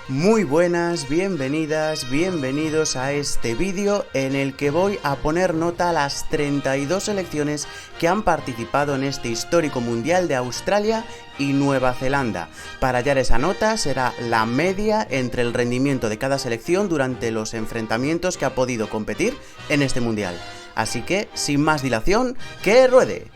Muy buenas, bienvenidas, bienvenidos a este vídeo en el que voy a poner nota a las 32 selecciones que han participado en este histórico mundial de Australia y Nueva Zelanda. Para hallar esa nota será la media entre el rendimiento de cada selección durante los enfrentamientos que ha podido competir en este mundial. Así que, sin más dilación, ¡que ruede!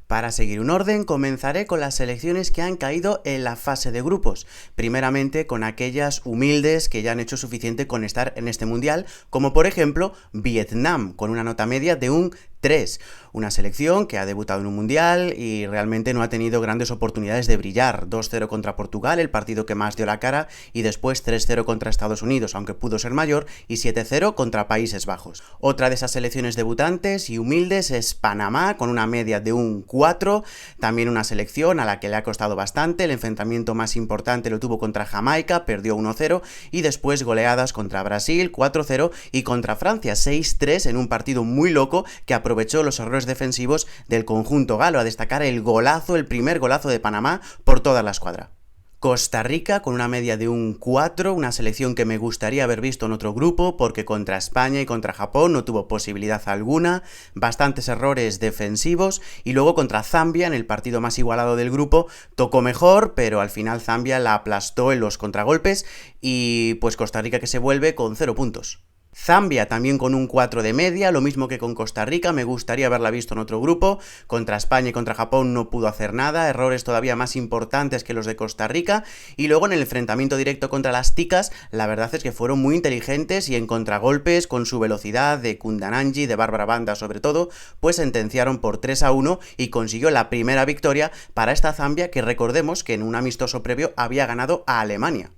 Para seguir un orden, comenzaré con las selecciones que han caído en la fase de grupos, primeramente con aquellas humildes que ya han hecho suficiente con estar en este mundial, como por ejemplo Vietnam, con una nota media de un 3, una selección que ha debutado en un mundial y realmente no ha tenido grandes oportunidades de brillar. 2-0 contra Portugal, el partido que más dio la cara, y después 3-0 contra Estados Unidos, aunque pudo ser mayor, y 7-0 contra Países Bajos. Otra de esas selecciones debutantes y humildes es Panamá, con una media de un 4, también una selección a la que le ha costado bastante. El enfrentamiento más importante lo tuvo contra Jamaica, perdió 1-0, y después goleadas contra Brasil 4-0 y contra Francia 6-3 en un partido muy loco que aprovechó los errores defensivos del conjunto galo, a destacar el golazo, el primer golazo de Panamá por toda la escuadra. Costa Rica con una media de un 4, una selección que me gustaría haber visto en otro grupo porque contra España y contra Japón no tuvo posibilidad alguna, bastantes errores defensivos, y luego contra Zambia en el partido más igualado del grupo tocó mejor, pero al final Zambia la aplastó en los contragolpes y pues Costa Rica que se vuelve con 0 puntos. Zambia también con un 4 de media, lo mismo que con Costa Rica, me gustaría haberla visto en otro grupo. Contra España y contra Japón no pudo hacer nada, errores todavía más importantes que los de Costa Rica, y luego en el enfrentamiento directo contra las ticas, la verdad es que fueron muy inteligentes y en contragolpes, con su velocidad de Kundananji, de Bárbara Banda sobre todo, pues sentenciaron por 3-1 y consiguió la primera victoria para esta Zambia que recordemos que en un amistoso previo había ganado a Alemania.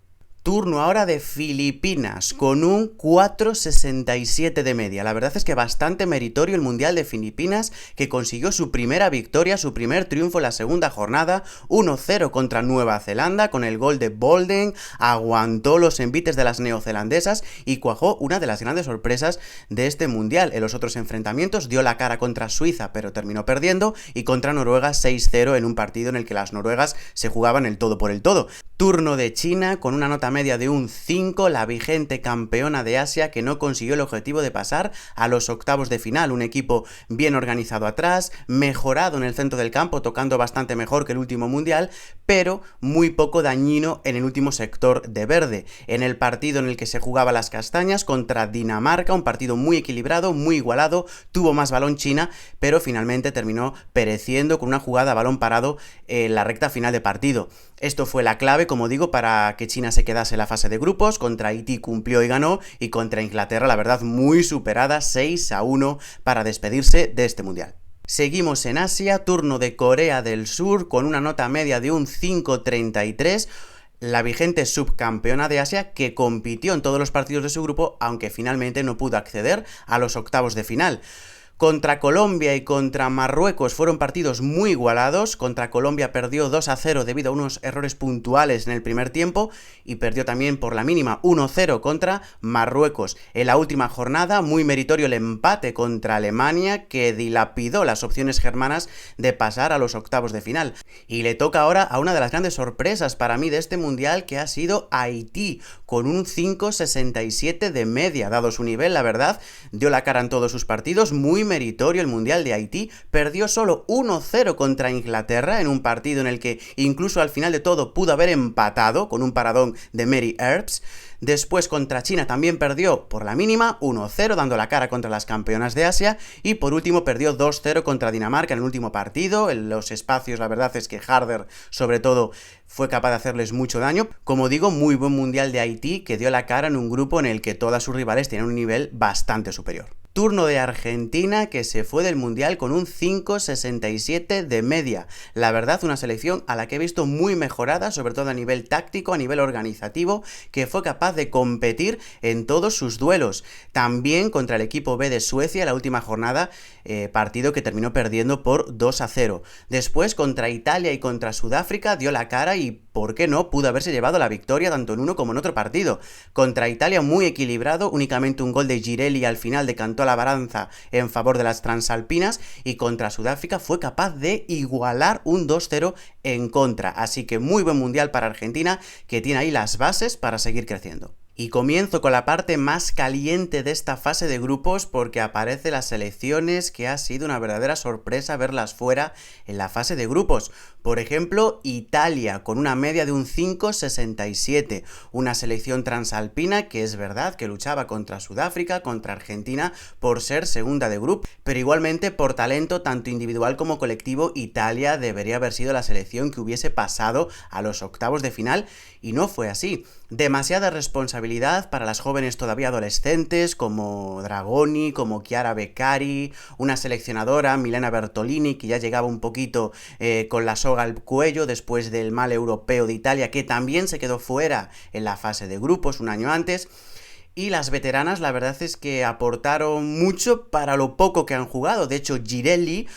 Turno ahora de Filipinas, con un 4,67 de media. La verdad es que bastante meritorio el Mundial de Filipinas, que consiguió su primera victoria, su primer triunfo en la segunda jornada, 1-0 contra Nueva Zelanda, con el gol de Bolden, aguantó los envites de las neozelandesas y cuajó una de las grandes sorpresas de este Mundial. En los otros enfrentamientos dio la cara contra Suiza, pero terminó perdiendo, y contra Noruega 6-0 en un partido en el que las noruegas se jugaban el todo por el todo. Turno de China, con una nota media de un 5, la vigente campeona de Asia que no consiguió el objetivo de pasar a los octavos de final. Un equipo bien organizado atrás, mejorado en el centro del campo, tocando bastante mejor que el último mundial, pero muy poco dañino en el último sector de verde. En el partido en el que se jugaba las castañas contra Dinamarca, un partido muy equilibrado, muy igualado, tuvo más balón China, pero finalmente terminó pereciendo con una jugada a balón parado en la recta final de partido. Esto fue la clave, como digo, para que China se quedase en la fase de grupos. Contra Haití cumplió y ganó, y contra Inglaterra, la verdad, muy superada, 6-1 para despedirse de este mundial. Seguimos en Asia, turno de Corea del Sur, con una nota media de un 5,33, la vigente subcampeona de Asia que compitió en todos los partidos de su grupo, aunque finalmente no pudo acceder a los octavos de final. Contra Colombia y contra Marruecos fueron partidos muy igualados. Contra Colombia perdió 2-0 debido a unos errores puntuales en el primer tiempo, y perdió también por la mínima 1-0 contra Marruecos. En la última jornada, muy meritorio el empate contra Alemania, que dilapidó las opciones germanas de pasar a los octavos de final. Y le toca ahora a una de las grandes sorpresas para mí de este mundial, que ha sido Haití, con un 5,67 de media. Dado su nivel, la verdad, dio la cara en todos sus partidos, muy meritorio el Mundial de Haití. Perdió solo 1-0 contra Inglaterra en un partido en el que incluso al final de todo pudo haber empatado con un paradón de Mary Earps. Después contra China también perdió por la mínima 1-0, dando la cara contra las campeonas de Asia, y por último perdió 2-0 contra Dinamarca en el último partido. En los espacios la verdad es que Harder sobre todo fue capaz de hacerles mucho daño. Como digo, muy buen Mundial de Haití, que dio la cara en un grupo en el que todas sus rivales tenían un nivel bastante superior. Turno de Argentina, que se fue del Mundial con un 5,67 de media. La verdad, una selección a la que he visto muy mejorada, sobre todo a nivel táctico, a nivel organizativo, que fue capaz de competir en todos sus duelos. También contra el equipo B de Suecia, la última jornada, partido que terminó perdiendo por 2-0. Después, contra Italia y contra Sudáfrica, dio la cara y, ¿por qué no?, pudo haberse llevado la victoria tanto en uno como en otro partido. Contra Italia, muy equilibrado, únicamente un gol de Girelli al final decantó la balanza en favor de las transalpinas y contra Sudáfrica fue capaz de igualar un 2-0 en contra. Así que muy buen mundial para Argentina, que tiene ahí las bases para seguir creciendo. Y comienzo con la parte más caliente de esta fase de grupos porque aparecen las selecciones que ha sido una verdadera sorpresa verlas fuera en la fase de grupos. Por ejemplo, Italia, con una media de un 5,67, una selección transalpina que es verdad que luchaba contra Sudáfrica, contra Argentina, por ser segunda de grupo, pero igualmente por talento tanto individual como colectivo, Italia debería haber sido la selección que hubiese pasado a los octavos de final, y no fue así. Demasiada responsabilidad para las jóvenes todavía adolescentes como Dragoni, como Chiara Beccari, una seleccionadora, Milena Bertolini, que ya llegaba un poquito con la soga al cuello después del mal europeo de Italia, que también se quedó fuera en la fase de grupos un año antes. Y las veteranas, la verdad es que aportaron mucho para lo poco que han jugado. De hecho, Girelli,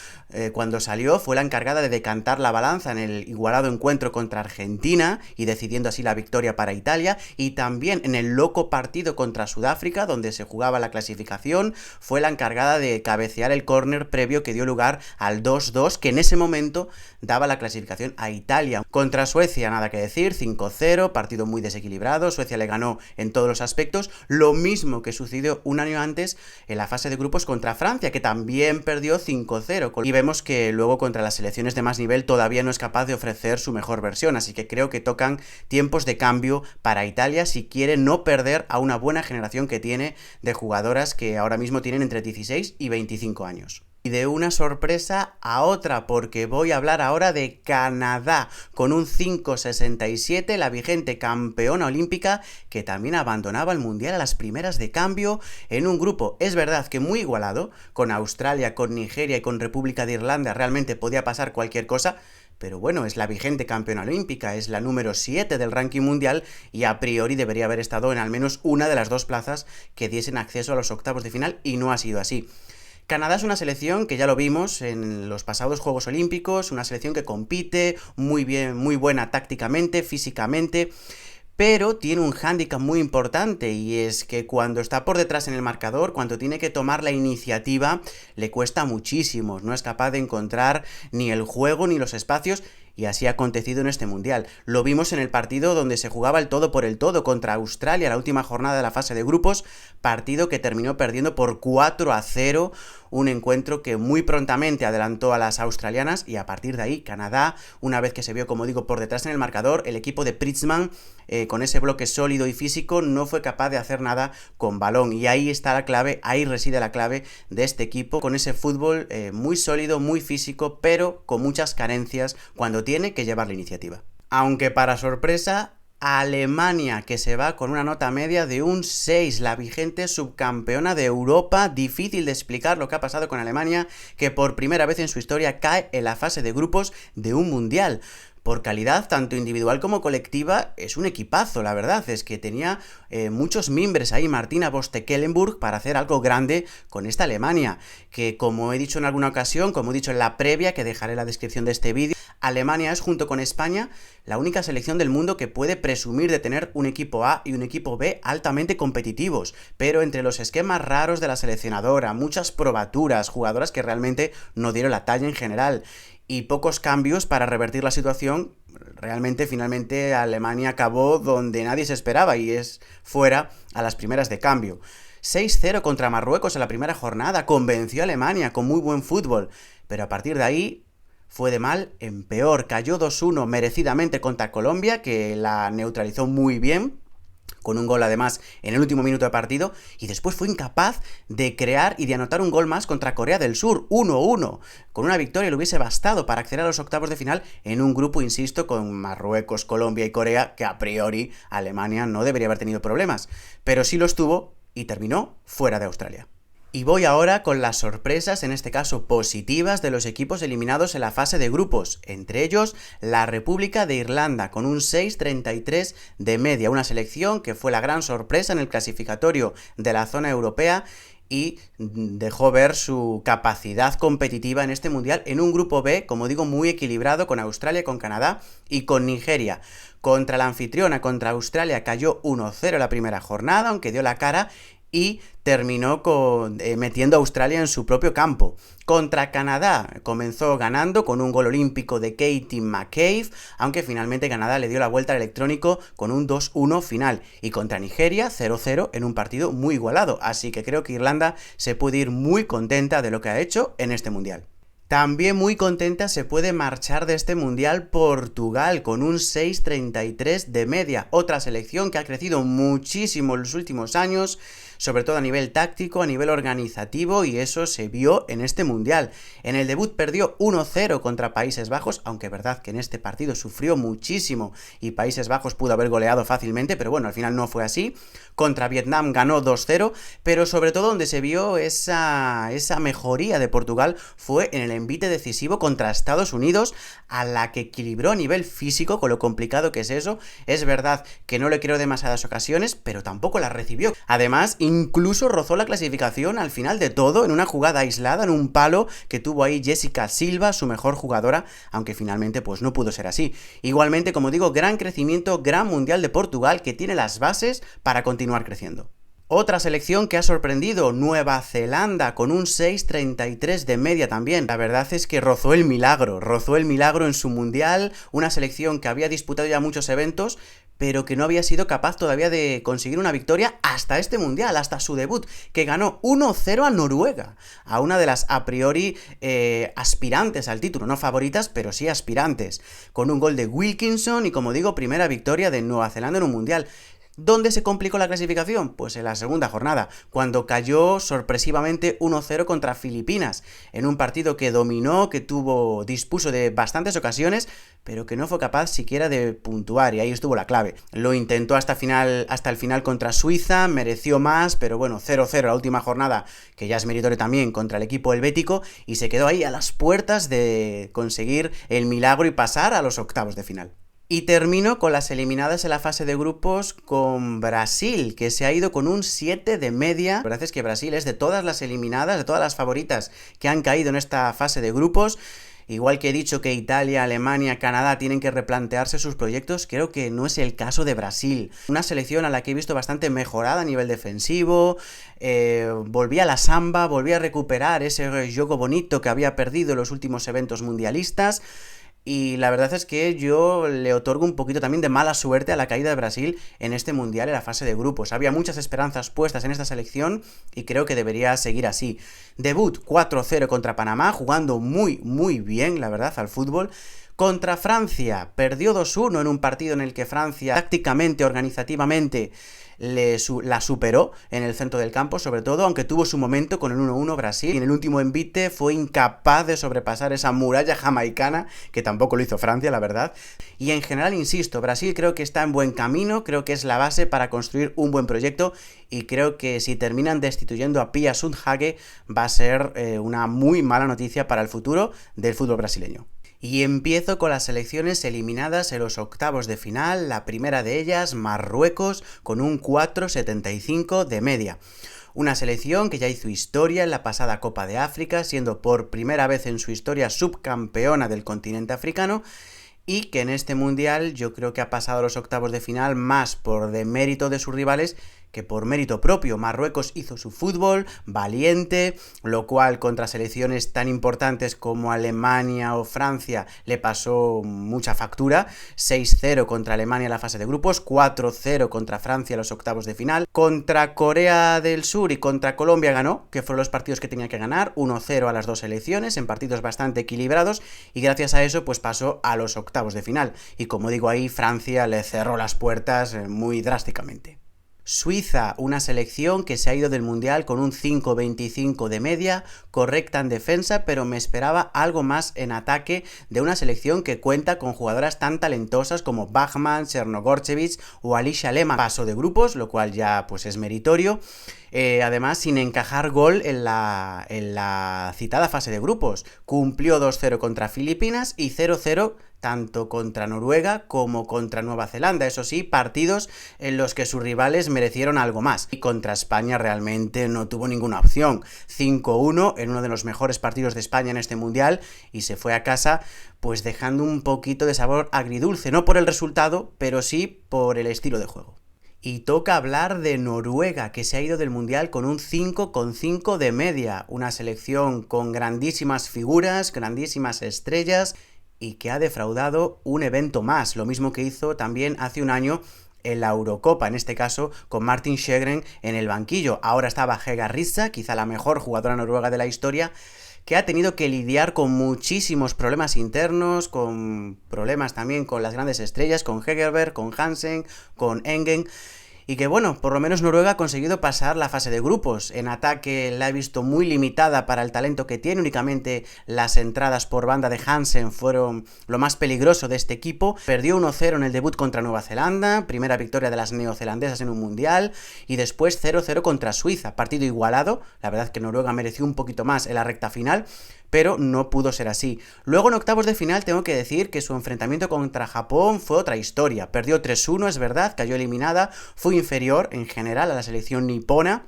cuando salió, fue la encargada de decantar la balanza en el igualado encuentro contra Argentina y decidiendo así la victoria para Italia, y también en el loco partido contra Sudáfrica, donde se jugaba la clasificación, fue la encargada de cabecear el córner previo que dio lugar al 2-2, que en ese momento daba la clasificación a Italia. Contra Suecia, nada que decir, 5-0, partido muy desequilibrado, Suecia le ganó en todos los aspectos, lo mismo que sucedió un año antes en la fase de grupos contra Francia, que también perdió 5-0, y vemos que luego contra las selecciones de más nivel todavía no es capaz de ofrecer su mejor versión, así que creo que tocan tiempos de cambio para Italia si quiere no perder a una buena generación que tiene de jugadoras que ahora mismo tienen entre 16 y 25 años. Y de una sorpresa a otra, porque voy a hablar ahora de Canadá, con un 5,67, la vigente campeona olímpica, que también abandonaba el mundial a las primeras de cambio en un grupo, es verdad que muy igualado, con Australia, con Nigeria y con República de Irlanda realmente podía pasar cualquier cosa, pero bueno, es la vigente campeona olímpica, es la número 7 del ranking mundial y a priori debería haber estado en al menos una de las dos plazas que diesen acceso a los octavos de final, y no ha sido así. Canadá es una selección que ya lo vimos en los pasados Juegos Olímpicos, una selección que compite muy bien, muy buena tácticamente, físicamente, pero tiene un hándicap muy importante, y es que cuando está por detrás en el marcador, cuando tiene que tomar la iniciativa, le cuesta muchísimo, no es capaz de encontrar ni el juego ni los espacios. Y así ha acontecido en este mundial. Lo vimos en el partido donde se jugaba el todo por el todo contra Australia, la última jornada de la fase de grupos, partido que terminó perdiendo por 4-0, un encuentro que muy prontamente adelantó a las australianas, y a partir de ahí Canadá, una vez que se vio, como digo, por detrás en el marcador, el equipo de Pritzman, con ese bloque sólido y físico, no fue capaz de hacer nada con balón, y ahí está la clave, ahí reside la clave de este equipo, con ese fútbol muy sólido, muy físico, pero con muchas carencias cuando tiene que llevar la iniciativa. Aunque para sorpresa, Alemania, que se va con una nota media de un 6, la vigente subcampeona de Europa. Difícil de explicar lo que ha pasado con Alemania, que por primera vez en su historia cae en la fase de grupos de un mundial. Por calidad, tanto individual como colectiva, es un equipazo, la verdad, es que tenía muchos mimbres ahí, Martina Voss-Tecklenburg, para hacer algo grande con esta Alemania, que como he dicho en alguna ocasión, como he dicho en la previa, que dejaré en la descripción de este vídeo, Alemania es, junto con España, la única selección del mundo que puede presumir de tener un equipo A y un equipo B altamente competitivos, pero entre los esquemas raros de la seleccionadora, muchas probaturas, jugadoras que realmente no dieron la talla en general, y pocos cambios para revertir la situación, realmente finalmente Alemania acabó donde nadie se esperaba, y es fuera a las primeras de cambio. 6-0 contra Marruecos en la primera jornada, convenció a Alemania con muy buen fútbol, pero a partir de ahí fue de mal en peor, cayó 2-1 merecidamente contra Colombia, que la neutralizó muy bien, con un gol además en el último minuto de partido, y después fue incapaz de crear y de anotar un gol más contra Corea del Sur, 1-1. Con una victoria le hubiese bastado para acceder a los octavos de final en un grupo, insisto, con Marruecos, Colombia y Corea, que a priori Alemania no debería haber tenido problemas, pero sí los tuvo y terminó fuera de Australia. Y voy ahora con las sorpresas, en este caso positivas, de los equipos eliminados en la fase de grupos, entre ellos la República de Irlanda, con un 6,33 de media, una selección que fue la gran sorpresa en el clasificatorio de la zona europea y dejó ver su capacidad competitiva en este mundial en un grupo B, como digo, muy equilibrado, con Australia, con Canadá y con Nigeria. Contra la anfitriona, contra Australia, cayó 1-0 la primera jornada, aunque dio la cara, y terminó metiendo a Australia en su propio campo. Contra Canadá comenzó ganando con un gol olímpico de Katie McCabe, aunque finalmente Canadá le dio la vuelta al electrónico con un 2-1 final. Y contra Nigeria 0-0 en un partido muy igualado, así que creo que Irlanda se puede ir muy contenta de lo que ha hecho en este mundial. También muy contenta se puede marchar de este mundial Portugal con un 6.33 de media, otra selección que ha crecido muchísimo en los últimos años, sobre todo a nivel táctico, a nivel organizativo, y eso se vio en este mundial. En el debut perdió 1-0 contra Países Bajos, aunque es verdad que en este partido sufrió muchísimo y Países Bajos pudo haber goleado fácilmente, pero bueno, al final no fue así. Contra Vietnam ganó 2-0, pero sobre todo donde se vio esa mejoría de Portugal fue en el envite decisivo contra Estados Unidos, a la que equilibró a nivel físico, con lo complicado que es eso. Es verdad que no le creo demasiadas ocasiones, pero tampoco las recibió. Además, incluso rozó la clasificación al final de todo en una jugada aislada, en un palo que tuvo ahí Jessica Silva, su mejor jugadora, aunque finalmente pues no pudo ser así. Igualmente, como digo, gran crecimiento, gran mundial de Portugal, que tiene las bases para continuar creciendo. Otra selección que ha sorprendido, Nueva Zelanda, con un 6.33 de media también. La verdad es que rozó el milagro en su mundial, una selección que había disputado ya muchos eventos, pero que no había sido capaz todavía de conseguir una victoria hasta este mundial, hasta su debut, que ganó 1-0 a Noruega, a una de las a priori aspirantes al título, no favoritas, pero sí aspirantes, con un gol de Wilkinson y, como digo, primera victoria de Nueva Zelanda en un mundial. ¿Dónde se complicó la clasificación? Pues en la segunda jornada, cuando cayó sorpresivamente 1-0 contra Filipinas, en un partido que dominó, que dispuso de bastantes ocasiones, pero que no fue capaz siquiera de puntuar, y ahí estuvo la clave. Lo intentó hasta el final contra Suiza, mereció más, pero bueno, 0-0 la última jornada, que ya es meritorio también, contra el equipo helvético, y se quedó ahí a las puertas de conseguir el milagro y pasar a los octavos de final. Y termino con las eliminadas en la fase de grupos con Brasil, que se ha ido con un 7 de media. La verdad es que Brasil es de todas las eliminadas, de todas las favoritas que han caído en esta fase de grupos. Igual que he dicho que Italia, Alemania, Canadá tienen que replantearse sus proyectos, creo que no es el caso de Brasil. Una selección a la que he visto bastante mejorada a nivel defensivo, volvía a la samba, volvía a recuperar ese juego bonito que había perdido en los últimos eventos mundialistas. Y la verdad es que yo le otorgo un poquito también de mala suerte a la caída de Brasil en este mundial, en la fase de grupos. Había muchas esperanzas puestas en esta selección y creo que debería seguir así. Debut 4-0 contra Panamá, jugando muy bien, la verdad, al fútbol. Contra Francia, perdió 2-1 en un partido en el que Francia, tácticamente, organizativamente, la superó en el centro del campo, sobre todo, aunque tuvo su momento con el 1-1 Brasil, y en el último envite fue incapaz de sobrepasar esa muralla jamaicana, que tampoco lo hizo Francia, la verdad. Y en general, insisto, Brasil creo que está en buen camino, creo que es la base para construir un buen proyecto, y creo que si terminan destituyendo a Pia Sundhage va a ser una muy mala noticia para el futuro del fútbol brasileño. Y empiezo con las selecciones eliminadas en los octavos de final, la primera de ellas, Marruecos, con un 4.75 de media. Una selección que ya hizo historia en la pasada Copa de África, siendo por primera vez en su historia subcampeona del continente africano, y que en este mundial yo creo que ha pasado a los octavos de final más por demérito de sus rivales que por mérito propio. Marruecos hizo su fútbol valiente, lo cual contra selecciones tan importantes como Alemania o Francia le pasó mucha factura. 6-0 contra Alemania en la fase de grupos, 4-0 contra Francia en los octavos de final. Contra Corea del Sur y contra Colombia ganó, que fueron los partidos que tenía que ganar, 1-0 a las dos selecciones, en partidos bastante equilibrados, y gracias a eso pues pasó a los octavos de final. Y como digo, ahí Francia le cerró las puertas muy drásticamente. Suiza, una selección que se ha ido del Mundial con un 5.25 de media, correcta en defensa, pero me esperaba algo más en ataque de una selección que cuenta con jugadoras tan talentosas como Bachmann, Chernogorchevich o Alicia Lehmann. Paso de grupos, lo cual ya pues es meritorio. Además, sin encajar gol en la citada fase de grupos. Cumplió 2-0 contra Filipinas y 0-0 tanto contra Noruega como contra Nueva Zelanda. Eso sí, partidos en los que sus rivales merecieron algo más. Y contra España realmente no tuvo ninguna opción. 5-1 en uno de los mejores partidos de España en este Mundial, y se fue a casa pues dejando un poquito de sabor agridulce. No por el resultado, pero sí por el estilo de juego. Y toca hablar de Noruega, que se ha ido del Mundial con un 5,5 de media, una selección con grandísimas figuras, grandísimas estrellas, y que ha defraudado un evento más, lo mismo que hizo también hace un año en la Eurocopa, en este caso con Martin Sjögren en el banquillo. Ahora estaba Hege Riise, quizá la mejor jugadora noruega de la historia, que ha tenido que lidiar con muchísimos problemas internos, con problemas también con las grandes estrellas, con Hegerberg, con Hansen, con Engen, y que bueno, por lo menos Noruega ha conseguido pasar la fase de grupos. En ataque la he visto muy limitada para el talento que tiene, únicamente las entradas por banda de Hansen fueron lo más peligroso de este equipo. Perdió 1-0 en el debut contra Nueva Zelanda, primera victoria de las neozelandesas en un mundial, y después 0-0 contra Suiza, partido igualado. La verdad es que Noruega mereció un poquito más en la recta final, pero no pudo ser así. Luego en octavos de final tengo que decir que su enfrentamiento contra Japón fue otra historia. Perdió 3-1, es verdad, cayó eliminada, fue inferior en general a la selección nipona,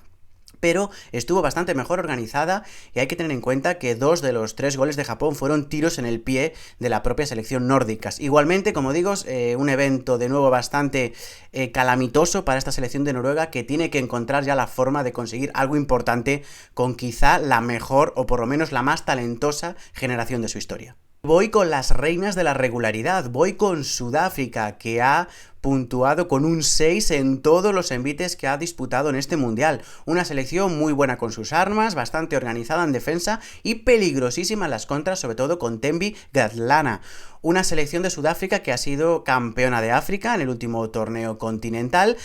pero estuvo bastante mejor organizada, y hay que tener en cuenta que 2 de los 3 goles de Japón fueron tiros en el pie de la propia selección nórdica. Igualmente, como digo, un evento de nuevo bastante calamitoso para esta selección de Noruega, que tiene que encontrar ya la forma de conseguir algo importante con quizá la mejor, o por lo menos la más talentosa generación de su historia. Voy con las reinas de la regularidad, voy con Sudáfrica, que ha puntuado con un 6 en todos los envites que ha disputado en este mundial. Una selección muy buena con sus armas, bastante organizada en defensa y peligrosísima en las contras, sobre todo con Thembi Kgatlana. Una selección de Sudáfrica que ha sido campeona de África en el último torneo continental,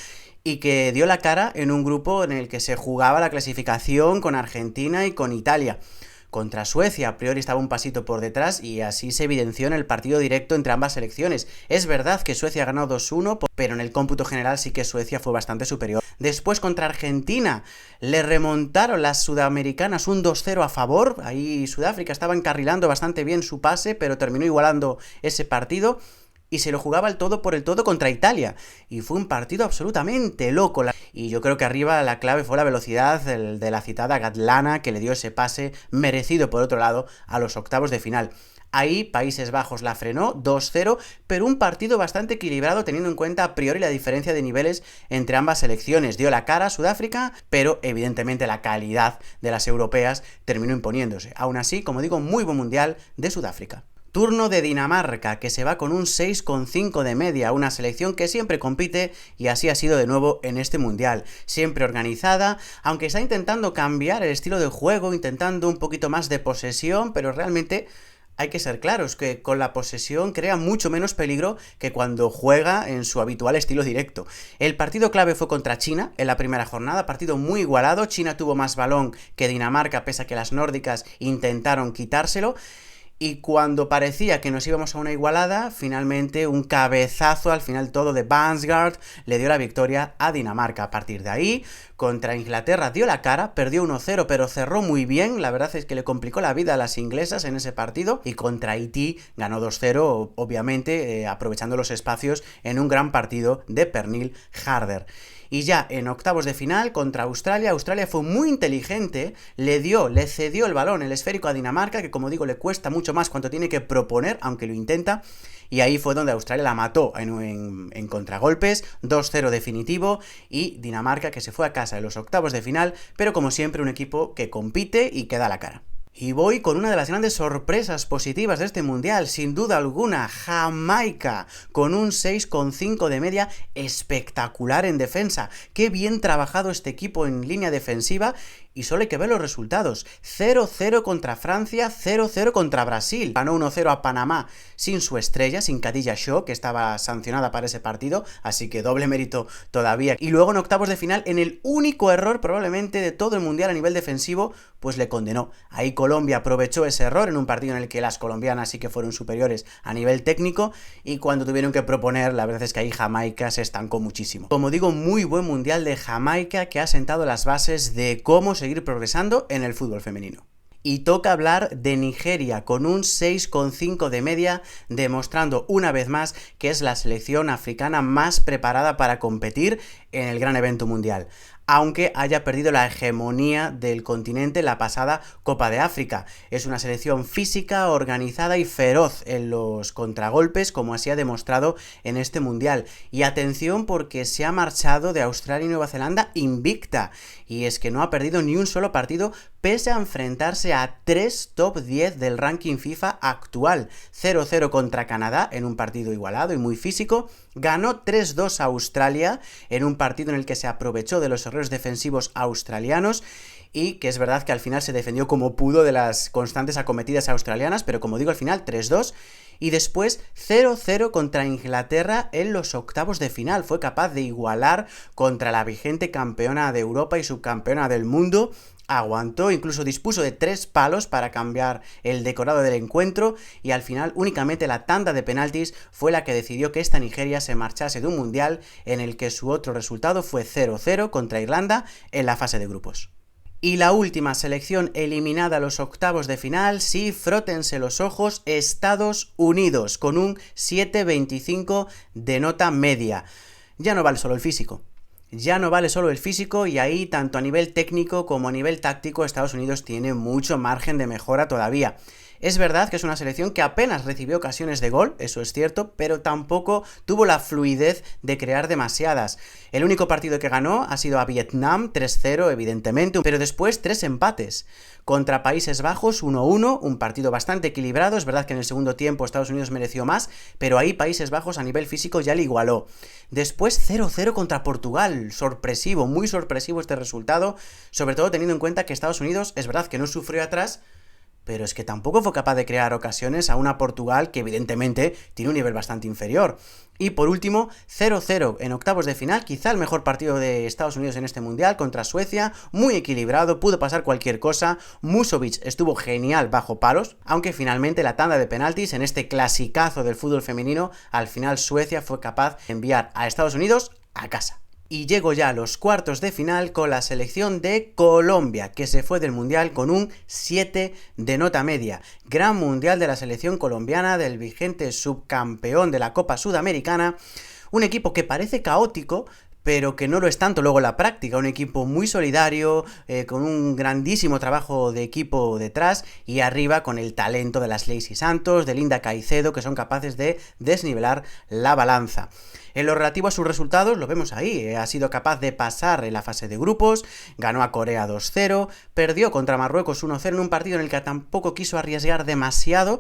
y que dio la cara en un grupo en el que se jugaba la clasificación con Argentina y con Italia. Contra Suecia, a priori estaba un pasito por detrás, y así se evidenció en el partido directo entre ambas selecciones. Es verdad que Suecia ganó 2-1, pero en el cómputo general sí que Suecia fue bastante superior. Después contra Argentina le remontaron las sudamericanas un 2-0 a favor. Ahí Sudáfrica estaba encarrilando bastante bien su pase, pero terminó igualando ese partido. Y se lo jugaba el todo por el todo contra Italia, y fue un partido absolutamente loco. Y yo creo que arriba la clave fue la velocidad de la citada Kgatlana, que le dio ese pase merecido por otro lado a los octavos de final. Ahí Países Bajos la frenó 2-0, pero un partido bastante equilibrado teniendo en cuenta a priori la diferencia de niveles entre ambas selecciones. Dio la cara a Sudáfrica, pero evidentemente la calidad de las europeas terminó imponiéndose. Aún así, como digo, muy buen mundial de Sudáfrica. Turno de Dinamarca, que se va con un 6,5 de media, una selección que siempre compite, y así ha sido de nuevo en este mundial. Siempre organizada, aunque está intentando cambiar el estilo de juego, intentando un poquito más de posesión, pero realmente hay que ser claros que con la posesión crea mucho menos peligro que cuando juega en su habitual estilo directo. El partido clave fue contra China en la primera jornada, partido muy igualado. China tuvo más balón que Dinamarca, pese a que las nórdicas intentaron quitárselo. Y cuando parecía que nos íbamos a una igualada, finalmente un cabezazo al final todo de Bansgaard le dio la victoria a Dinamarca. A partir de ahí, contra Inglaterra dio la cara, perdió 1-0, pero cerró muy bien. La verdad es que le complicó la vida a las inglesas en ese partido. Y contra Haití ganó 2-0, obviamente aprovechando los espacios en un gran partido de Pernille Harder. Y ya en octavos de final contra Australia, Australia fue muy inteligente, le cedió el balón, el esférico, a Dinamarca, que como digo le cuesta mucho más cuando tiene que proponer, aunque lo intenta, y ahí fue donde Australia la mató en contragolpes, 2-0 definitivo, y Dinamarca que se fue a casa en los octavos de final, pero como siempre un equipo que compite y que da la cara. Y voy con una de las grandes sorpresas positivas de este mundial, sin duda alguna, Jamaica, con un 6,5 de media espectacular en defensa. Qué bien trabajado este equipo en línea defensiva, y solo hay que ver los resultados. 0-0 contra Francia, 0-0 contra Brasil. Ganó 1-0 a Panamá sin su estrella, sin Khadija Shaw, que estaba sancionada para ese partido, así que doble mérito todavía. Y luego en octavos de final, en el único error probablemente de todo el mundial a nivel defensivo, pues le condenó. Ahí Colombia aprovechó ese error en un partido en el que las colombianas sí que fueron superiores a nivel técnico, y cuando tuvieron que proponer, la verdad es que ahí Jamaica se estancó muchísimo. Como digo, muy buen mundial de Jamaica, que ha sentado las bases de cómo seguir progresando en el fútbol femenino. Y toca hablar de Nigeria, con un 6,5 de media, demostrando una vez más que es la selección africana más preparada para competir en el gran evento mundial. aunque haya perdido la hegemonía del continente en la pasada Copa de África. Es una selección física, organizada y feroz en los contragolpes, como así ha demostrado en este Mundial. Y atención, porque se ha marchado de Australia y Nueva Zelanda invicta, y es que no ha perdido ni un solo partido pese a enfrentarse a 3 top 10 del ranking FIFA actual. 0-0 contra Canadá en un partido igualado y muy físico, ganó 3-2 a Australia en un partido en el que se aprovechó de los errores defensivos australianos, y que es verdad que al final se defendió como pudo de las constantes acometidas australianas, pero como digo, al final 3-2, y después 0-0 contra Inglaterra en los octavos de final. Fue capaz de igualar contra la vigente campeona de Europa y subcampeona del mundo. Aguantó, incluso dispuso de 3 palos para cambiar el decorado del encuentro, y al final únicamente la tanda de penaltis fue la que decidió que esta Nigeria se marchase de un mundial en el que su otro resultado fue 0-0 contra Irlanda en la fase de grupos. Y la última selección eliminada a los octavos de final, sí, frótense los ojos, Estados Unidos, con un 7,25 de nota media. Ya no vale solo el físico. Ya no vale solo el físico, y ahí, tanto a nivel técnico como a nivel táctico, Estados Unidos tiene mucho margen de mejora todavía. Es verdad que es una selección que apenas recibió ocasiones de gol, eso es cierto, pero tampoco tuvo la fluidez de crear demasiadas. El único partido que ganó ha sido a Vietnam, 3-0 evidentemente, pero después 3 empates. Contra Países Bajos, 1-1, un partido bastante equilibrado. Es verdad que en el segundo tiempo Estados Unidos mereció más, pero ahí Países Bajos a nivel físico ya le igualó. Después 0-0 contra Portugal, sorpresivo, muy sorpresivo este resultado, sobre todo teniendo en cuenta que Estados Unidos es verdad que no sufrió atrás, pero es que tampoco fue capaz de crear ocasiones a una Portugal que evidentemente tiene un nivel bastante inferior. Y por último, 0-0 en octavos de final, quizá el mejor partido de Estados Unidos en este Mundial, contra Suecia, muy equilibrado, pudo pasar cualquier cosa. Musovic estuvo genial bajo palos, aunque finalmente la tanda de penaltis en este clasicazo del fútbol femenino, al final Suecia fue capaz de enviar a Estados Unidos a casa. Y llego ya a los cuartos de final con la selección de Colombia, que se fue del Mundial con un 7 de nota media. Gran Mundial de la selección colombiana, del vigente subcampeón de la Copa Sudamericana. Un equipo que parece caótico, pero que no lo es tanto luego en la práctica. Un equipo muy solidario, con un grandísimo trabajo de equipo detrás, y arriba con el talento de las Lacey Santos, de Linda Caicedo, que son capaces de desnivelar la balanza. En lo relativo a sus resultados, lo vemos ahí, ha sido capaz de pasar en la fase de grupos, ganó a Corea 2-0, perdió contra Marruecos 1-0 en un partido en el que tampoco quiso arriesgar demasiado,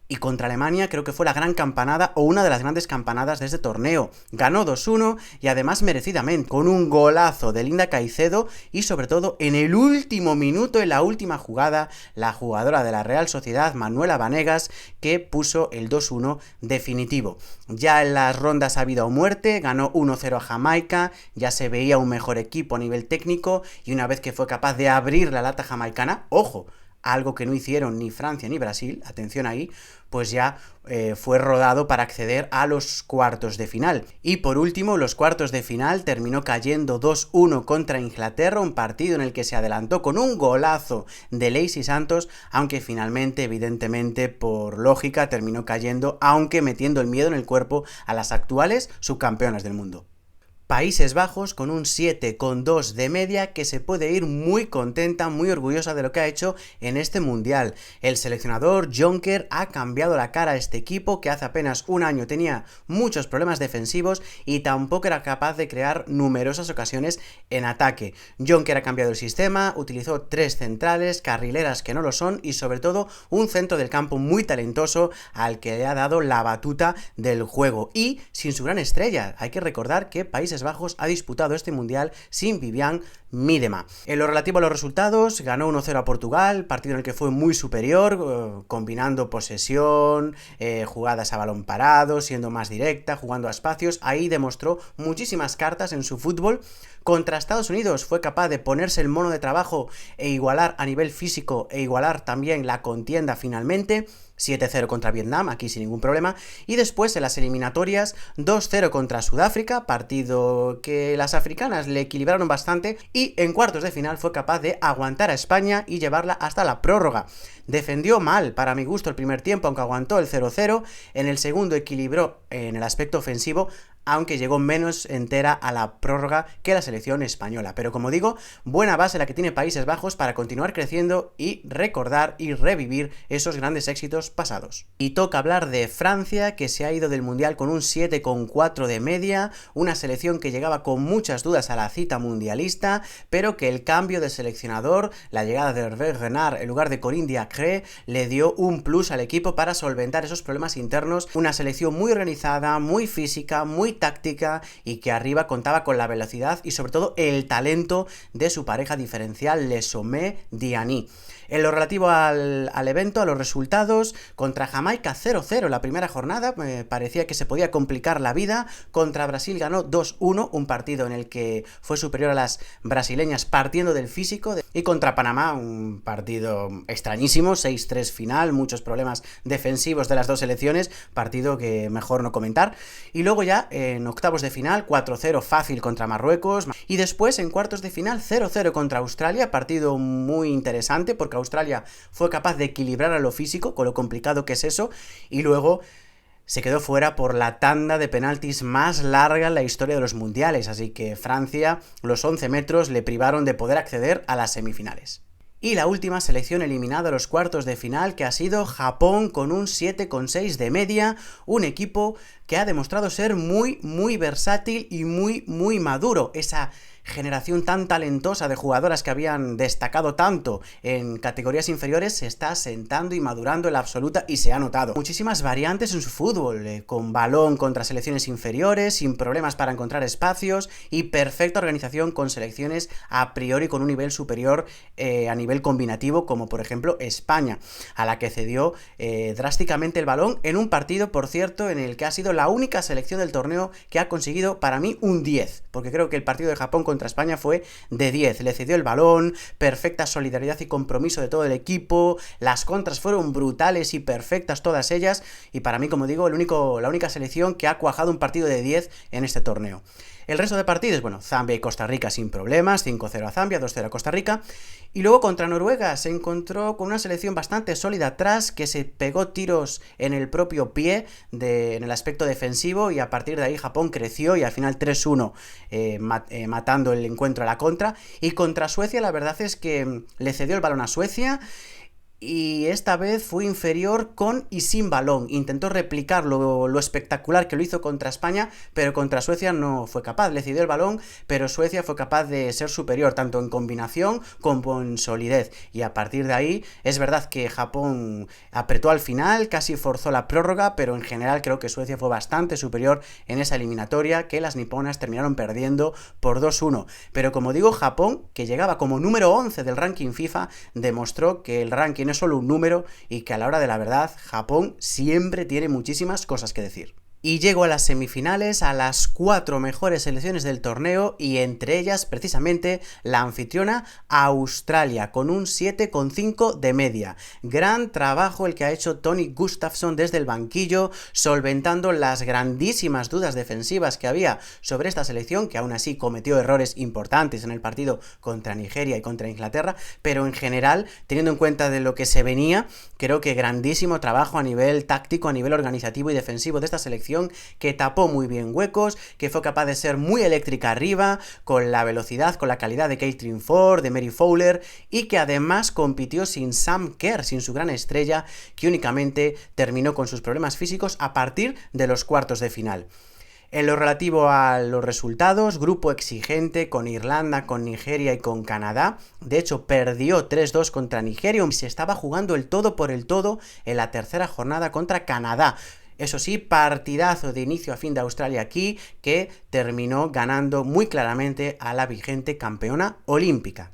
y contra Alemania creo que fue la gran campanada, o una de las grandes campanadas de este torneo. Ganó 2-1 y además merecidamente, con un golazo de Linda Caicedo, y sobre todo en el último minuto, en la última jugada, la jugadora de la Real Sociedad, Manuela Vanegas, que puso el 2-1 definitivo. Ya en las rondas a vida o muerte, ganó 1-0 a Jamaica, ya se veía un mejor equipo a nivel técnico, y una vez que fue capaz de abrir la lata jamaicana, ojo, algo que no hicieron ni Francia ni Brasil, atención ahí, pues ya fue rodado para acceder a los cuartos de final. Y por último, los cuartos de final terminó cayendo 2-1 contra Inglaterra, un partido en el que se adelantó con un golazo de Lacey Santos, aunque finalmente, evidentemente, por lógica, terminó cayendo, aunque metiendo el miedo en el cuerpo a las actuales subcampeonas del mundo. Países Bajos con un 7,2 de media, que se puede ir muy contenta, muy orgullosa de lo que ha hecho en este Mundial. El seleccionador Jonker ha cambiado la cara a este equipo, que hace apenas un año tenía muchos problemas defensivos y tampoco era capaz de crear numerosas ocasiones en ataque. Jonker ha cambiado el sistema, utilizó 3 centrales, carrileras que no lo son, y sobre todo un centro del campo muy talentoso al que le ha dado la batuta del juego, y sin su gran estrella. Hay que recordar que Países Bajos ha disputado este Mundial sin Vivianne Miedema. En lo relativo a los resultados, ganó 1-0 a Portugal, partido en el que fue muy superior, combinando posesión, jugadas a balón parado, siendo más directa, jugando a espacios. Ahí demostró muchísimas cartas en su fútbol. Contra Estados Unidos fue capaz de ponerse el mono de trabajo e igualar a nivel físico, e igualar también la contienda finalmente. 7-0 contra Vietnam, aquí sin ningún problema, y después en las eliminatorias 2-0 contra Sudáfrica, partido que las africanas le equilibraron bastante, y en cuartos de final fue capaz de aguantar a España y llevarla hasta la prórroga. Defendió mal, para mi gusto, el primer tiempo, aunque aguantó el 0-0, en el segundo equilibró en el aspecto ofensivo, aunque llegó menos entera a la prórroga que la selección española. Pero como digo, buena base la que tiene Países Bajos para continuar creciendo y recordar y revivir esos grandes éxitos pasados. Y toca hablar de Francia, que se ha ido del Mundial con un 7,4 de media, una selección que llegaba con muchas dudas a la cita mundialista, pero que el cambio de seleccionador, la llegada de Hervé Renard en lugar de Corinne Diacre, le dio un plus al equipo para solventar esos problemas internos. Una selección muy organizada, muy física, muy táctica y que arriba contaba con la velocidad y sobre todo el talento de su pareja diferencial, Le Sommet-Diani. En lo relativo al evento, a los resultados, contra Jamaica 0-0 la primera jornada, parecía que se podía complicar la vida. Contra Brasil ganó 2-1, un partido en el que fue superior a las brasileñas partiendo del físico. Y contra Panamá, un partido extrañísimo, 6-3 final, muchos problemas defensivos de las dos selecciones, partido que mejor no comentar. Y luego ya en octavos de final, 4-0 fácil contra Marruecos. Y después en cuartos de final, 0-0 contra Australia, partido muy interesante porque Australia fue capaz de equilibrar a lo físico, con lo complicado que es eso, y luego se quedó fuera por la tanda de penaltis más larga en la historia de los mundiales, así que Francia, los 11 metros le privaron de poder acceder a las semifinales. Y la última selección eliminada a los cuartos de final, que ha sido Japón con un 7,6 de media, un equipo que ha demostrado ser muy versátil y muy maduro. Esa generación tan talentosa de jugadoras que habían destacado tanto en categorías inferiores se está asentando y madurando en la absoluta y se ha notado. Muchísimas variantes en su fútbol, con balón contra selecciones inferiores, sin problemas para encontrar espacios y perfecta organización con selecciones a priori con un nivel superior a nivel combinativo, como por ejemplo España, a la que cedió drásticamente el balón en un partido, por cierto, en el que ha sido la única selección del torneo que ha conseguido para mí un 10, porque creo que el partido de Japón contra España fue de 10, le cedió el balón, perfecta solidaridad y compromiso de todo el equipo, las contras fueron brutales y perfectas todas ellas, y para mí, como digo, la única selección que ha cuajado un partido de 10 en este torneo. El resto de partidos, bueno, Zambia y Costa Rica sin problemas, 5-0 a Zambia, 2-0 a Costa Rica, y luego contra Noruega se encontró con una selección bastante sólida atrás, que se pegó tiros en el propio pie, en el aspecto defensivo, y a partir de ahí Japón creció y al final 3-1 matando el encuentro a la contra. Y contra Suecia la verdad es que le cedió el balón a Suecia, y esta vez fue inferior con y sin balón. Intentó replicar lo espectacular que lo hizo contra España, pero contra Suecia no fue capaz. Le cedió el balón, pero Suecia fue capaz de ser superior, tanto en combinación como en solidez. Y a partir de ahí, es verdad que Japón apretó al final, casi forzó la prórroga, pero en general creo que Suecia fue bastante superior en esa eliminatoria, que las niponas terminaron perdiendo por 2-1. Pero como digo, Japón, que llegaba como número 11 del ranking FIFA, demostró que el ranking no es solo un número y que a la hora de la verdad Japón siempre tiene muchísimas cosas que decir. Y llego a las semifinales, a las 4 mejores selecciones del torneo, y entre ellas precisamente la anfitriona Australia con un 7,5 de media. Gran trabajo el que ha hecho Tony Gustafsson desde el banquillo, solventando las grandísimas dudas defensivas que había sobre esta selección, que aún así cometió errores importantes en el partido contra Nigeria y contra Inglaterra, pero en general, teniendo en cuenta de lo que se venía, creo que grandísimo trabajo a nivel táctico, a nivel organizativo y defensivo de esta selección, que tapó muy bien huecos, que fue capaz de ser muy eléctrica arriba, con la velocidad, con la calidad de Caitlin Ford, de Mary Fowler, y que además compitió sin Sam Kerr, sin su gran estrella, que únicamente terminó con sus problemas físicos a partir de los cuartos de final. En lo relativo a los resultados, grupo exigente con Irlanda, con Nigeria y con Canadá. De hecho, perdió 3-2 contra Nigeria y se estaba jugando el todo por el todo en la tercera jornada contra Canadá. Eso sí, partidazo de inicio a fin de Australia aquí, que terminó ganando muy claramente a la vigente campeona olímpica.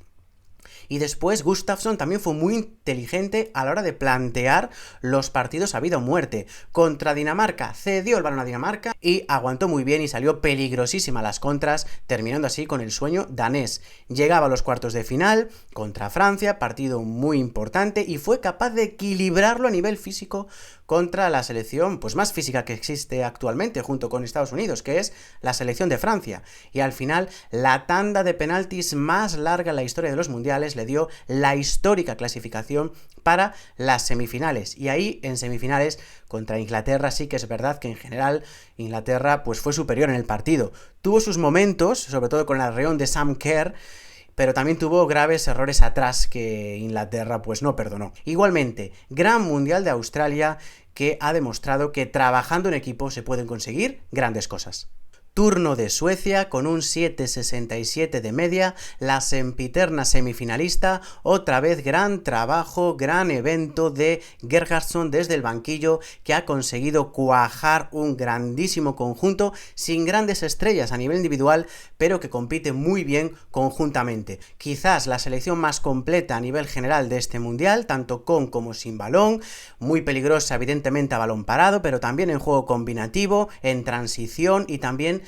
Y después Gustafsson también fue muy inteligente a la hora de plantear los partidos a vida o muerte. Contra Dinamarca cedió el balón a Dinamarca y aguantó muy bien y salió peligrosísima a las contras, terminando así con el sueño danés. Llegaba a los cuartos de final contra Francia, partido muy importante, y fue capaz de equilibrarlo a nivel físico contra la selección pues más física que existe actualmente junto con Estados Unidos, que es la selección de Francia. Y al final la tanda de penaltis más larga en la historia de los mundiales le dio la histórica clasificación para las semifinales. Y ahí en semifinales contra Inglaterra sí que es verdad que en general Inglaterra pues fue superior en el partido. Tuvo sus momentos, sobre todo con el arreón de Sam Kerr, pero también tuvo graves errores atrás que Inglaterra pues no perdonó. Igualmente, gran mundial de Australia que ha demostrado que trabajando en equipo se pueden conseguir grandes cosas. Turno de Suecia con un 7,67 de media, la sempiterna semifinalista, otra vez gran trabajo, gran evento de Gerhardsson desde el banquillo, que ha conseguido cuajar un grandísimo conjunto sin grandes estrellas a nivel individual, pero que compite muy bien conjuntamente. Quizás la selección más completa a nivel general de este mundial, tanto con como sin balón, muy peligrosa evidentemente a balón parado, pero también en juego combinativo, en transición y también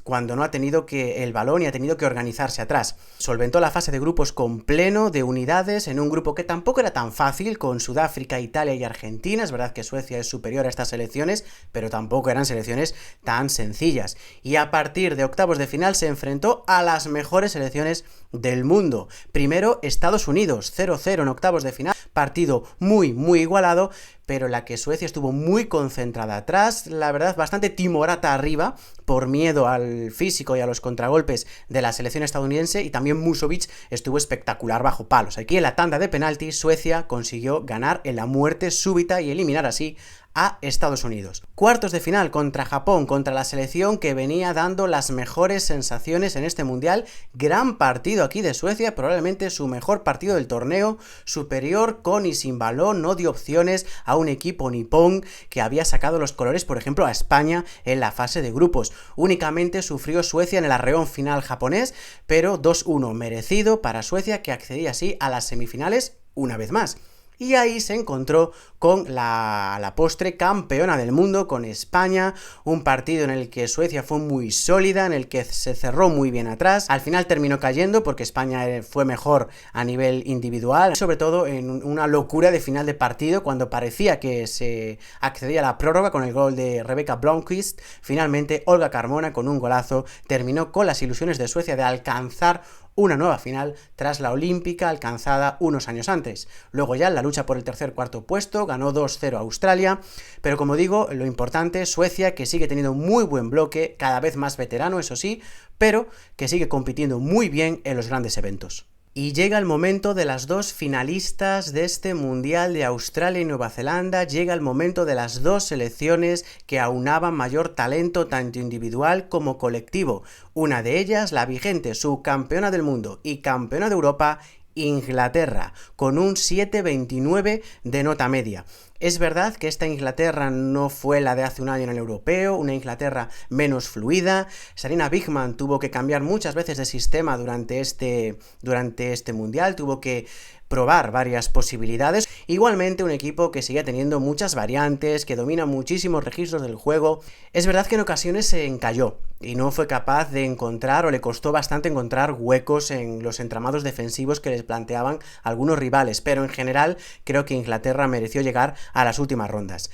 cuando no ha tenido que el balón y ha tenido que organizarse atrás. Solventó la fase de grupos con pleno de unidades en un grupo que tampoco era tan fácil, con Sudáfrica, Italia y Argentina. Es verdad que Suecia es superior a estas selecciones, pero tampoco eran selecciones tan sencillas. Y a partir de octavos de final se enfrentó a las mejores selecciones del mundo. Primero Estados Unidos, 0-0 en octavos de final, partido muy igualado, pero en la que Suecia estuvo muy concentrada atrás, la verdad bastante timorata arriba, por miedo al físico y a los contragolpes de la selección estadounidense, y también Musovic estuvo espectacular bajo palos. Aquí en la tanda de penaltis, Suecia consiguió ganar en la muerte súbita y eliminar así a Estados Unidos. Cuartos de final contra Japón, contra la selección que venía dando las mejores sensaciones en este mundial. Gran partido aquí de Suecia, probablemente su mejor partido del torneo, superior con y sin balón, no dio opciones a un equipo nipón que había sacado los colores, por ejemplo, a España en la fase de grupos. Únicamente sufrió Suecia en el arreón final japonés, pero 2-1 merecido para Suecia, que accedía así a las semifinales una vez más. Y ahí se encontró con la postre campeona del mundo, con España, un partido en el que Suecia fue muy sólida, en el que se cerró muy bien atrás. Al final terminó cayendo porque España fue mejor a nivel individual, sobre todo en una locura de final de partido, cuando parecía que se accedía a la prórroga con el gol de Rebecca Blomqvist. Finalmente Olga Carmona, con un golazo, terminó con las ilusiones de Suecia de alcanzar una nueva final tras la olímpica alcanzada unos años antes. Luego ya en la lucha por el tercer-cuarto puesto ganó 2-0 a Australia, pero como digo, lo importante, Suecia, que sigue teniendo muy buen bloque, cada vez más veterano, eso sí, pero que sigue compitiendo muy bien en los grandes eventos. Y llega el momento de las dos finalistas de este Mundial de Australia y Nueva Zelanda, llega el momento de las dos selecciones que aunaban mayor talento tanto individual como colectivo. Una de ellas, la vigente subcampeona del mundo y campeona de Europa, Inglaterra, con un 7,29 de nota media. Es verdad que esta Inglaterra no fue la de hace un año en el europeo, una Inglaterra menos fluida. Sarina Wiegman tuvo que cambiar muchas veces de sistema durante este mundial, tuvo que probar varias posibilidades. Igualmente un equipo que sigue teniendo muchas variantes, que domina muchísimos registros del juego. Es verdad que en ocasiones se encalló y no fue capaz de encontrar, o le costó bastante encontrar, huecos en los entramados defensivos que les planteaban algunos rivales, pero en general creo que Inglaterra mereció llegar a las últimas rondas.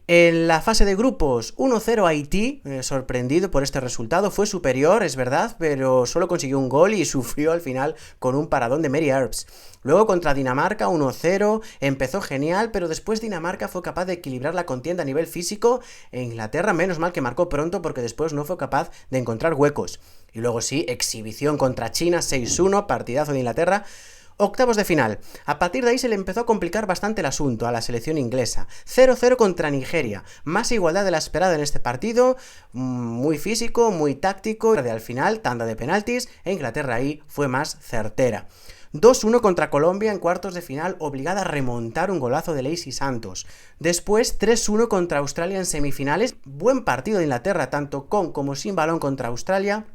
En la fase de grupos, 1-0 Haití, sorprendido por este resultado, fue superior, es verdad, pero solo consiguió un gol y sufrió al final con un paradón de Mary Earps. Luego contra Dinamarca, 1-0, empezó genial, pero después Dinamarca fue capaz de equilibrar la contienda a nivel físico, e Inglaterra menos mal que marcó pronto porque después no fue capaz de encontrar huecos. Y luego sí, exhibición contra China, 6-1, partidazo de Inglaterra. Octavos de final. A partir de ahí se le empezó a complicar bastante el asunto a la selección inglesa. 0-0 contra Nigeria. Más igualdad de la esperada en este partido. Muy físico, muy táctico. Al final, tanda de penaltis. E Inglaterra ahí fue más certera. 2-1 contra Colombia en cuartos de final, obligada a remontar un golazo de Lacey Santos. Después 3-1 contra Australia en semifinales. Buen partido de Inglaterra, tanto con como sin balón contra Australia.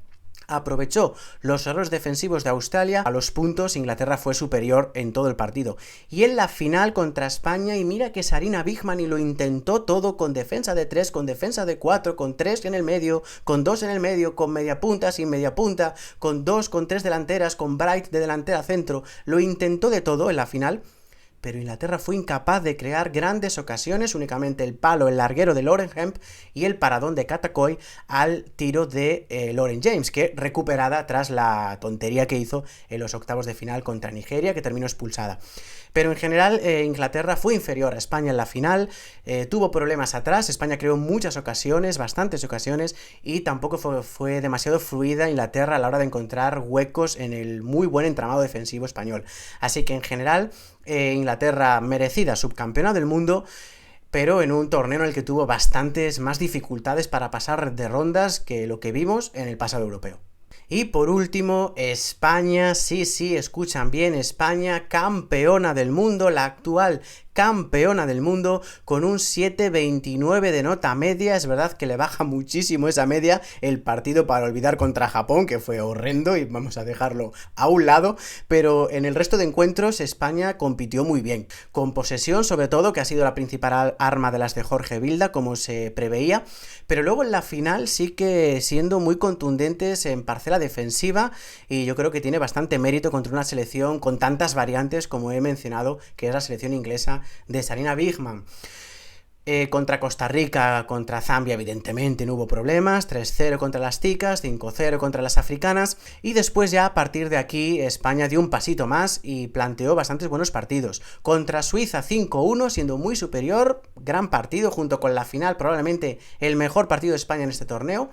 Aprovechó los errores defensivos de Australia, a los puntos Inglaterra fue superior en todo el partido. Y en la final contra España, y mira que Sarina Wiegman y lo intentó todo, con defensa de 3, con defensa de 4, con 3 en el medio, con 2 en el medio, con media punta, sin media punta, con 2, con 3 delanteras, con Bright de delantera centro, lo intentó de todo en la final, pero Inglaterra fue incapaz de crear grandes ocasiones, únicamente el palo, el larguero de Lauren Hemp y el paradón de Katakoy al tiro de Lauren James, que recuperada tras la tontería que hizo en los octavos de final contra Nigeria, que terminó expulsada. Pero en general Inglaterra fue inferior a España en la final, tuvo problemas atrás, España creó muchas ocasiones, bastantes ocasiones, y tampoco fue demasiado fluida Inglaterra a la hora de encontrar huecos en el muy buen entramado defensivo español. Así que en general Inglaterra merecida subcampeona del mundo, pero en un torneo en el que tuvo bastantes más dificultades para pasar de rondas que lo que vimos en el pasado europeo. Y por último, España, sí, escuchan bien, España, campeona del mundo, la actual campeona del mundo, con un 7,29 de nota media. Es verdad que le baja muchísimo esa media el partido para olvidar contra Japón, que fue horrendo y vamos a dejarlo a un lado, pero en el resto de encuentros España compitió muy bien, con posesión sobre todo, que ha sido la principal arma de las de Jorge Vilda, como se preveía, pero luego en la final sí que siendo muy contundentes en parcela defensiva, y yo creo que tiene bastante mérito contra una selección con tantas variantes como he mencionado, que es la selección inglesa de Sarina Wiegman. Contra Costa Rica, contra Zambia evidentemente no hubo problemas, 3-0 contra las ticas, 5-0 contra las africanas, y después ya a partir de aquí España dio un pasito más y planteó bastantes buenos partidos. Contra Suiza 5-1, siendo muy superior, gran partido, junto con la final probablemente el mejor partido de España en este torneo.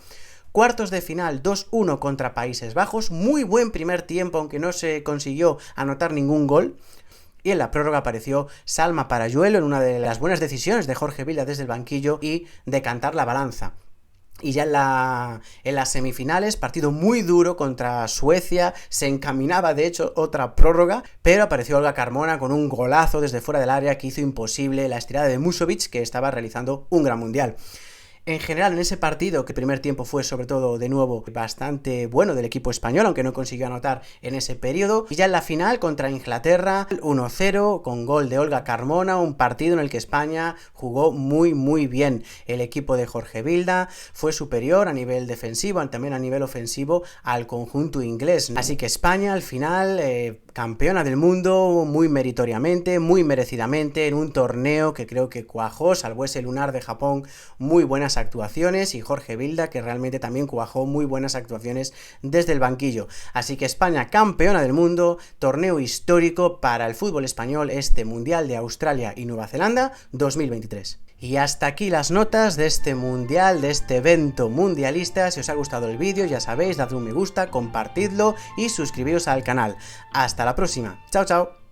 Cuartos de final 2-1 contra Países Bajos, muy buen primer tiempo aunque no se consiguió anotar ningún gol. Y en la prórroga apareció Salma Parayuelo en una de las buenas decisiones de Jorge Vilda desde el banquillo y decantar la balanza. Y ya en las semifinales, partido muy duro contra Suecia, se encaminaba de hecho otra prórroga, pero apareció Olga Carmona con un golazo desde fuera del área que hizo imposible la estirada de Musovic, que estaba realizando un gran mundial. En general, en ese partido, que el primer tiempo fue sobre todo, de nuevo, bastante bueno del equipo español, aunque no consiguió anotar en ese periodo. Y ya en la final, contra Inglaterra, 1-0, con gol de Olga Carmona, un partido en el que España jugó muy bien. El equipo de Jorge Vilda fue superior a nivel defensivo, también a nivel ofensivo, al conjunto inglés. Así que España, al final, campeona del mundo, muy meritoriamente, muy merecidamente, en un torneo que creo que cuajó, salvo ese lunar de Japón, muy buenas actuaciones, y Jorge Vilda, que realmente también cuajó muy buenas actuaciones desde el banquillo. Así que España campeona del mundo, torneo histórico para el fútbol español, este Mundial de Australia y Nueva Zelanda 2023. Y hasta aquí las notas de este mundial, de este evento mundialista. Si os ha gustado el vídeo, ya sabéis, dadle un me gusta, compartidlo y suscribiros al canal. Hasta la próxima. Chao, chao.